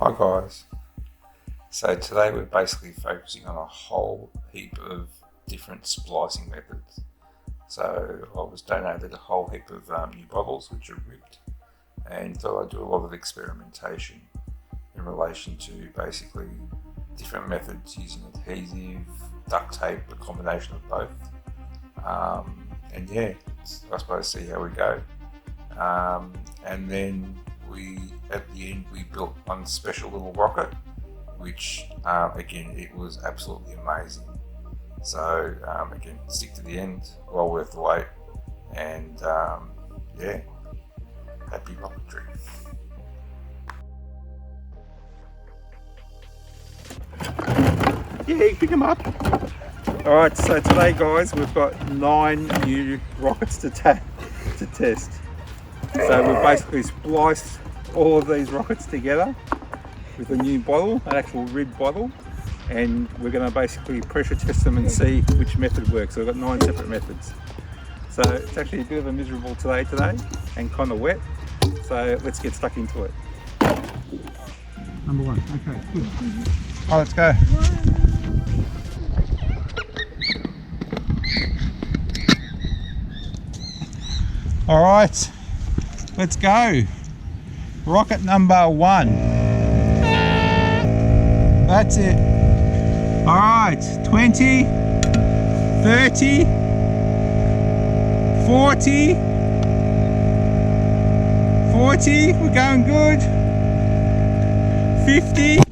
Hi guys, so today we're basically focusing on a whole heap of different splicing methods. So I was donated a whole heap of new bottles which are ripped, and thought I'd do a lot of experimentation in relation to basically different methods using adhesive, duct tape, a combination of both. And yeah, I suppose see how we go. And then at the end we built one special little rocket, which again, it was absolutely amazing. So again, stick to the end, well worth the wait, and yeah, happy rocketry. Yeah, you pick them up. Alright, so today guys, we've got 9 new rockets to test. So we've basically spliced all of these rockets together with a new bottle, an actual rib bottle, and we're going to basically pressure test them and see which method works. So we've got 9 separate methods. So it's actually a bit of a miserable today and kind of wet. So let's get stuck into it. Number 1, okay, good. Alright, let's go. Alright, let's go. Rocket number 1. That's it. Alright, 20, 30, 40, 40, we're going good. 50.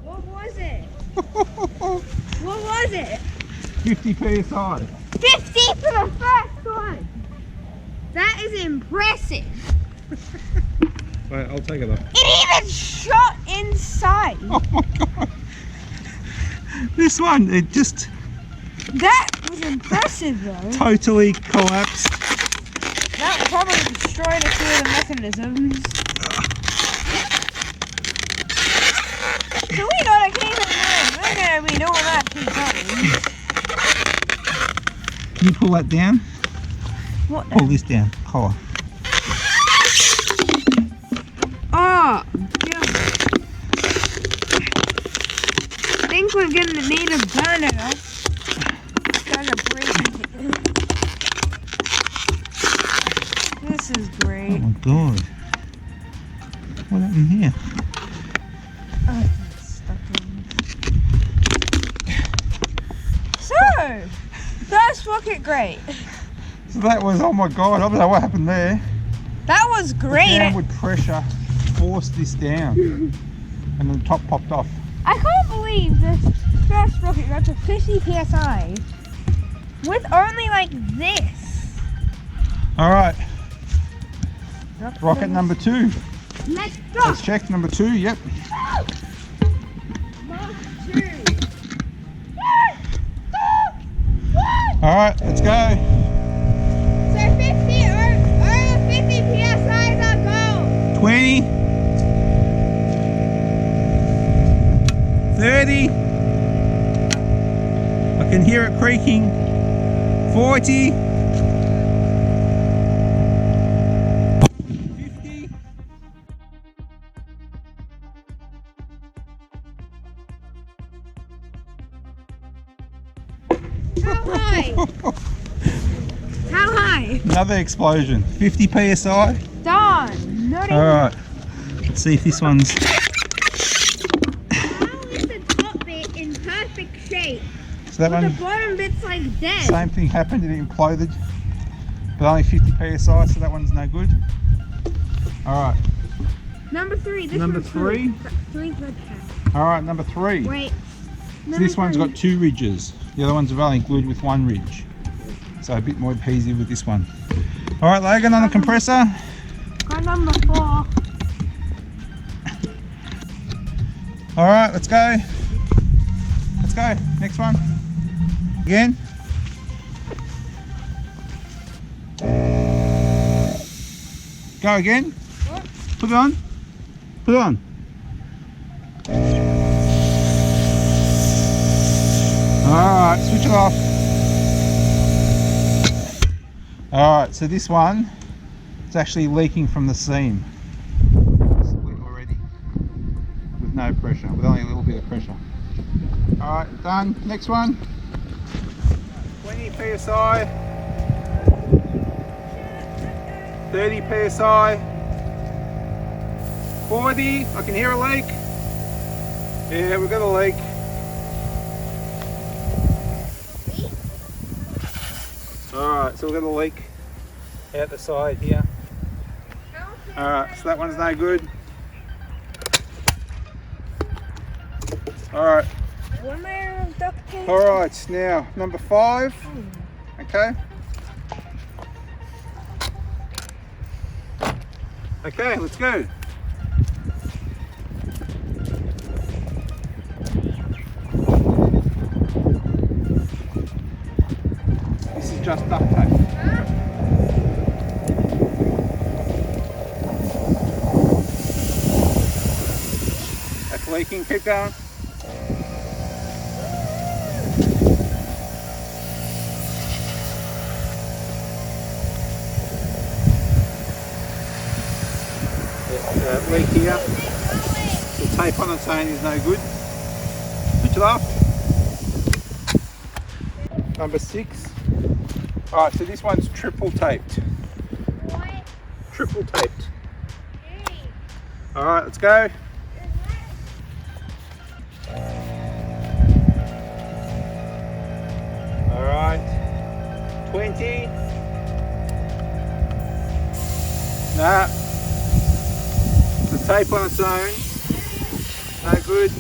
What was it? What was it? 50 p.s.i. 50 for the first one! That is impressive! Wait, I'll take it off. It even shot inside! Oh my god! This one, it just... That was impressive though. Totally collapsed. That probably destroyed a few of the mechanisms. So we gotta keep it moving. We're gonna be doing that 2 times. Can you pull that down? What? Pull this down, collar. Oh, yeah. I think we're gonna need a burner. Gonna break it. This is great. Oh my god. What happened here? Oh, it's stuck in. So, that's fucking great. So that was, oh my god, I don't know what happened there. That was great. The downward pressure forced this down and the top popped off. I can't believe this first rocket got to 50 psi with only like this. Alright, rocket number 2. Let's go. Let's check number 2, yep. Mark 2. Alright, let's go. So 50 over 50 psi is our goal. 20, 30, I can hear it creaking. 40, 50. How high? How high? Another explosion. 50 psi. Darn. Not even. Alright, let's see if this one's... How is the top bit in perfect shape? So that But one, the bottom bit's like dead. same thing happened, it imploded. But only 50 psi, so that one's no good. Alright, Number 3. This Number one's 3. 3's the test. alright, number 3. Wait. So this one's got 2 ridges. The other ones are only glued with 1 ridge. So a bit more adhesive with this one. Alright, Logan, on the compressor. Got number 4. Alright, let's go. Let's go. Next one. Again. Go again. What? Put it on. Put it on. Alright, switch it off. Alright, so this one is actually leaking from the seam. Split already. With no pressure, with only a little bit of pressure. Alright, done. Next one. 20 psi. 30 psi. 40. I can hear a leak. Yeah, we've got a leak. Alright, so we've got a leak out the side here. Alright, so that one's no good. Alright. Alright, now number 5. Okay. Okay, let's go. This is just duct tape. That's leaking, keep going. Leak here. The tape on its own is no good. Switch it off. Number 6. Alright, so this one's triple taped. What? Triple taped. Alright, let's go. Alright. 20. Nah. The tape on its own. No good.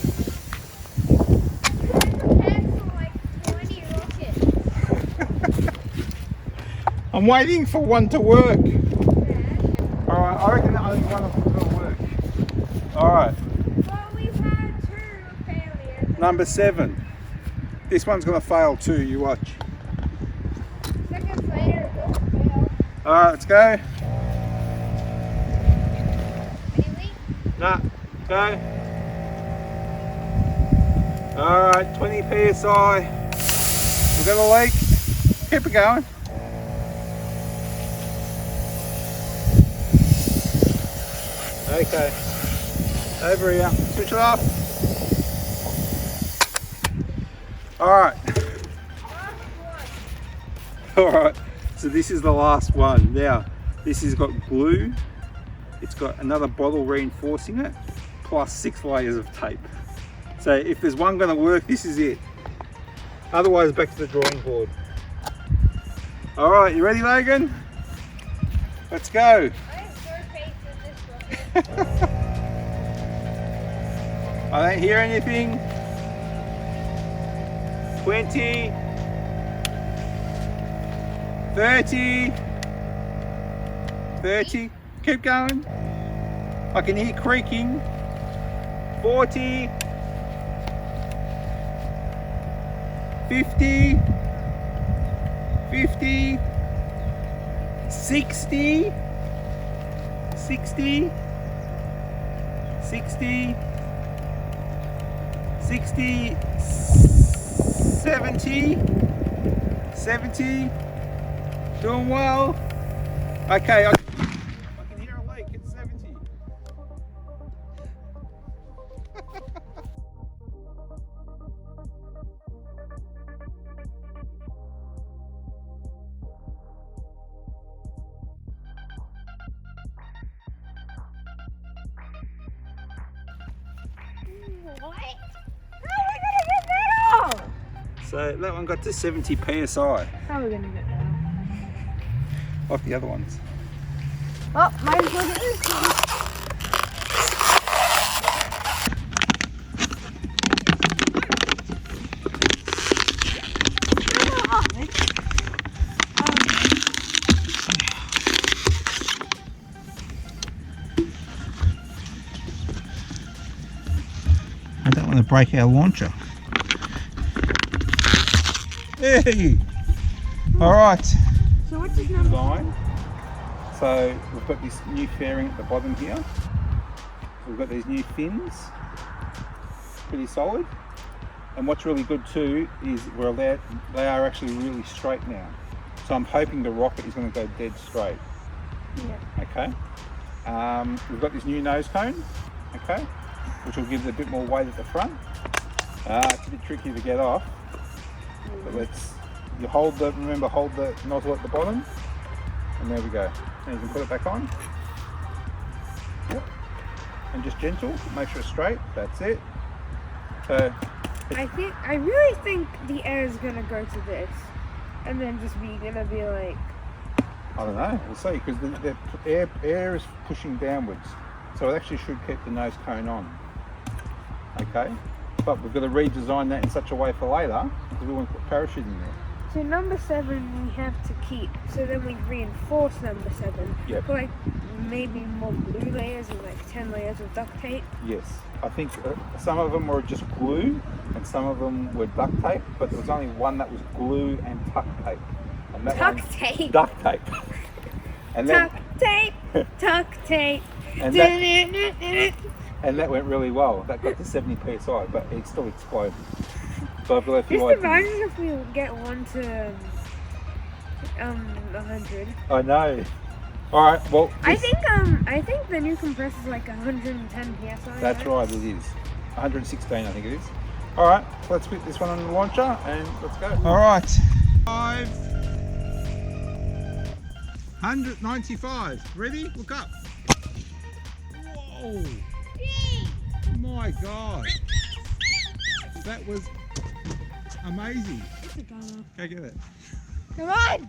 I'm waiting for one to work. Alright, I reckon only one of them will work. Alright. Well, we've had 2 failures. Number 7. This one's going to fail too, you watch. Seconds later, it will fail. Alright, let's go. Any leak? Nah, go. Alright, 20 psi. We've got a leak. Keep it going. Okay. Over here. Switch it off. Alright. Alright. So this is the last one. Now, this has got glue. It's got another bottle reinforcing it, plus 6 layers of tape. So if there's one going to work, this is it. Otherwise, back to the drawing board. All right, you ready, Logan? Let's go. I have 4 faces this rocket. I don't hear anything. 20, 30, 30. Keep going. I can hear creaking. 40, 50, 50, 60, 60, 60, 60, 70, 70, doing well. Okay, I can hear a leak at 70. What? How are we gonna get that off? So that one got to 70 psi How are we gonna get that off the other ones. off? Oh, mine's looking this one. I don't want to break our launcher. Hey! Alright. So what's his number? Line. So we've got this new fairing at the bottom here. We've got these new fins. Pretty solid. And what's really good too is they are actually really straight now. So I'm hoping the rocket is going to go dead straight. Yeah. Okay. We've got this new nose cone, okay, which will give it a bit more weight at the front. It's a bit tricky to get off, but you hold the nozzle at the bottom, and there we go. Now you can put it back on. Yep. And just gentle, make sure it's straight. That's it. So I really think the air is gonna go to this, and then just gonna be like. I don't know. We'll see, because the air is pushing downwards, so it actually should keep the nose cone on. Okay, but we've got to redesign that in such a way for later because we want to put parachute in there. So number 7 we have to keep. So then we reinforce number 7. Yep. Put like maybe more glue layers and like 10 layers of duct tape. Yes, I think some of them were just glue and some of them were duct tape, but there was only one that was glue and tuck tape. And that Tuck tape. Duct tape. And Tuck tape. Tuck tape. And that went really well. That got to 70 p.s.i, but it still exploded. So I've got a few Just ideas. imagine if we get one to 100. I know. All right. Well, I think the new compressor is like 110 psi. That's right. It is 116. I think it is. All right. Let's put this one on the launcher and let's go. All right. 595. Ready? Look up. Whoa! My God. That was amazing. Go get it. Come on!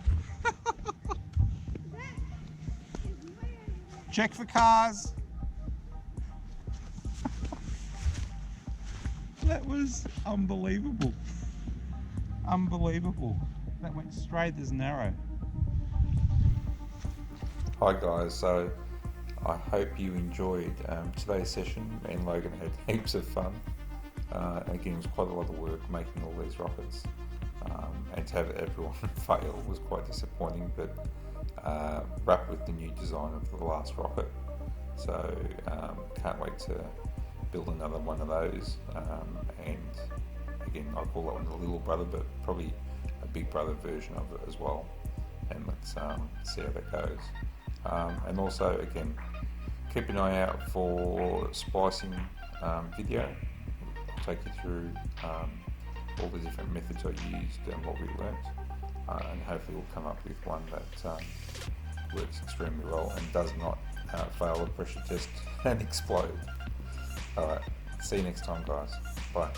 Check for cars. That was unbelievable. Unbelievable. That went straight as an arrow. Hi guys, so I hope you enjoyed today's session. Me and Logan had heaps of fun. Again, it was quite a lot of work making all these rockets, and to have everyone fail was quite disappointing, but wrapped with the new design of the last rocket. So can't wait to build another one of those, and again I call that one the little brother, but probably a big brother version of it as well, and let's see how that goes. And also again, keep an eye out for splicing video. I'll take you through all the different methods I used and what we learnt, and hopefully we'll come up with one that works extremely well and does not fail a pressure test and explode. Alright, see you next time guys, bye.